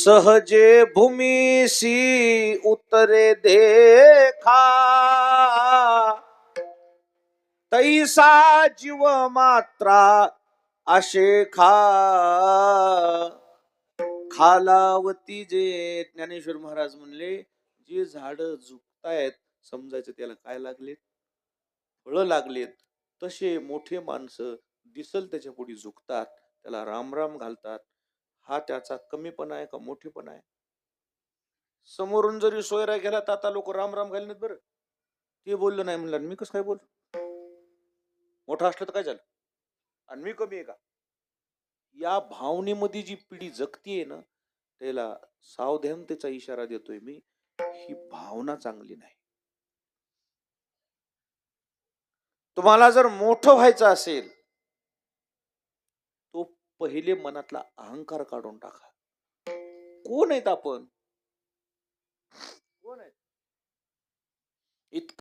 सहजे भूमीसी उतरे देखा, तैसा जीव मात्रा आशेखा. खालावती जे ज्ञानेश्वर महाराज म्हणले, जे झाड झुकतायत समजायचं त्याला काय लागलेत, फळं लागलेत. तसे मोठे माणसं दिसल त्याच्या पुढे झुकतात, त्याला राम राम घालतात. हा त्याचा कमीपणा आहे का मोठेपणा आहे? समोरून जरी सोयरा गेला तर आता लोक राम राम घालण्यात. बरं ते बोललं नाही म्हणलं, मी कसं काय बोल, मोठा असलं तर काय झालं आणि मी कमी आहे का? या भावनेमध्ये जी पिढी जगतीये ना, त्याला सावधानतेचा इशारा देतोय मी. ही भावना चांगली नाही. तुम्हाला जर मोठं व्हायचं असेल, तो पहिले मनातला अहंकार काढून टाका. कोण आहेत आपण? कोण आहेत? इतकं